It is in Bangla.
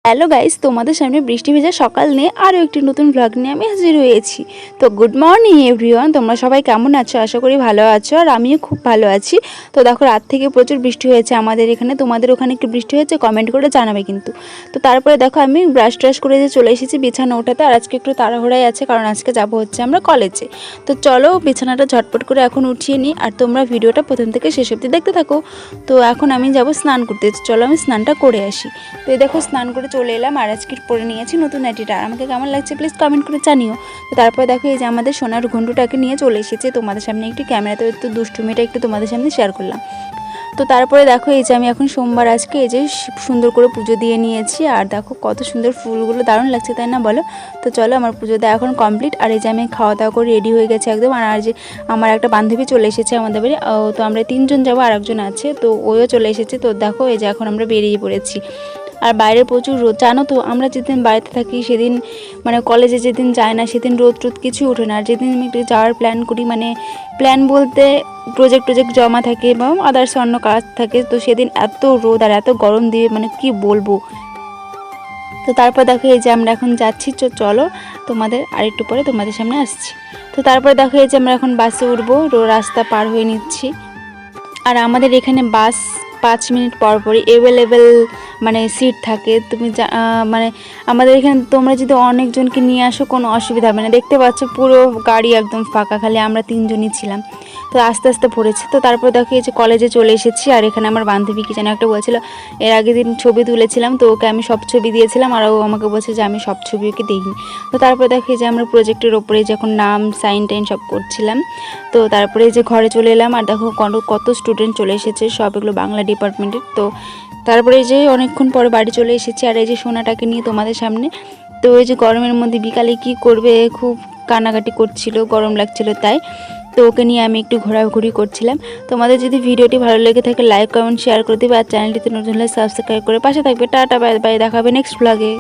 হ্যালো গাইস, তোমাদের সামনে বৃষ্টি ভেজা সকাল নিয়ে আরও একটি নতুন ব্লগ নিয়ে আমি হাজির হয়েছি। তো গুড মর্নিং এভরিওয়ান, তোমরা সবাই কেমন আছো? আশা করি ভালো আছো, আর আমিও খুব ভালো আছি। তো দেখো, রাত থেকে প্রচুর বৃষ্টি হয়েছে আমাদের এখানে। তোমাদের ওখানে একটু বৃষ্টি হয়েছে? কমেন্ট করে জানাবে কিন্তু। তো তারপরে দেখো, আমি ব্রাশ ট্রাশ করে যে চলে এসেছি বিছানা ওঠাতে। আর আজকে একটু তাড়াহুড়াই আছে, কারণ আজকে যাব হচ্ছে আমরা কলেজে। তো চলো বিছানাটা ঝটপট করে এখন উঠিয়ে নিই, আর তোমরা ভিডিওটা প্রথম থেকে শেষ অবধি দেখতে থাকো। তো এখন আমি যাব স্নান করতে। চলো আমি স্নানটা করে আসি। তো এই দেখো, স্নান করে চলে এলাম, আর আজকে পরে নিয়েছি নতুন নাইটিটা। আর আমাকে কেমন লাগছে প্লিজ কমেন্ট করে জানিও। তো তারপরে দেখো, এই যে আমাদের সোনার ঘন্টুটাকে নিয়ে চলে এসেছে তোমাদের সামনে একটি ক্যামেরাতে। একটু দুষ্টুমিটা একটু তোমাদের সামনে শেয়ার করলাম। তো তারপরে দেখো, এই যে আমি এখন সোমবার আজকে এই যে সুন্দর করে পুজো দিয়ে নিয়েছি। আর দেখো কত সুন্দর ফুলগুলো, দারুণ লাগছে তাই না বলো? তো চলো, আমার পুজো দেওয়া এখন কমপ্লিট। আর এই যে আমি খাওয়া দাওয়া করে রেডি হয়ে গেছি একদম। আর যে আমার একটা বান্ধবী চলে এসেছে আমাদের বাড়ি। তো আমরা তিনজন যাবো, আর একজন আছে, তো ওও চলে এসেছে। তো দেখো, এই যে এখন আমরা বেরিয়ে পড়েছি। আর বাইরে প্রচুর রোদ, জানো তো, আমরা যেদিন বাড়িতে থাকি সেদিন মানে কলেজে যেদিন যায় না সেদিন রোদ কিছুই ওঠে না। আর যেদিন আমি একটু যাওয়ার প্ল্যান করি, মানে প্ল্যান বলতে প্রজেক্ট জমা থাকে বা আদার্স অন্য কাজ থাকে, তো সেদিন এত রোদ আর এত গরম দিয়ে মানে কি বলবো। তো তারপর দেখো, এই যে আমরা এখন যাচ্ছি। চলো তোমাদের আরেকটু পরে তোমাদের সামনে আসছি। তো তারপরে দেখো, এই যে আমরা এখন বাসে উঠবো, রাস্তা পার হয়ে নিচ্ছি। আর আমাদের এখানে বাস 5 মিনিট পর পরই অ্যাভেলেবেল মানে সিট থাকে। তুমি মানে আমাদের এখানে তোমরা যদি অনেকজনকে নিয়ে আসো কোনো অসুবিধা হবে না। দেখতে পাচ্ছ পুরো গাড়ি একদম ফাঁকা, খালি আমরা 3জনই ছিলাম। তো আস্তে আস্তে ভরেছে। তো তারপর দেখো, এই যে কলেজে চলে এসেছি। আর এখানে আমার বান্ধবী কি যেন একটা বলছিল, এর আগের দিন ছবি তুলেছিলাম, তো ওকে আমি সব ছবি দিয়েছিলাম, আর ও আমাকে বলছে যে আমি সব ছবি ওকে দিইনি। তো তারপর দেখো, এই যে আমরা প্রজেক্টের ওপরে যখন নাম সাইন টাইন সব করছিলাম। তো তারপরে যে ঘরে চলে এলাম। আর দেখো কত স্টুডেন্ট চলে এসেছে, সব এগুলো বাংলা ডিপার্টমেন্টের। তো তারপরে যে অনেকক্ষণ পরে বাড়ি চলে এসেছি। আর এই যে সোনাটাকে নিয়ে তোমাদের সামনে। তো এই যে গরমের মধ্যে বিকালে কি করবে, খুব কান্নাকাটি করছিল, গরম লাগছিল তাই। তো ওকে নিয়ে আমি একটু ঘোরাঘুরি করছিলাম। তোমাদের যদি ভিডিওটি ভালো লেগে থাকে লাইক কমেন্ট শেয়ার করে দিবে, আর চ্যানেলটিতে নতুন হলে সাবস্ক্রাইব করে পাশে থাকবে। টাটা বাই বাই, দেখা হবে নেক্সট ব্লগে।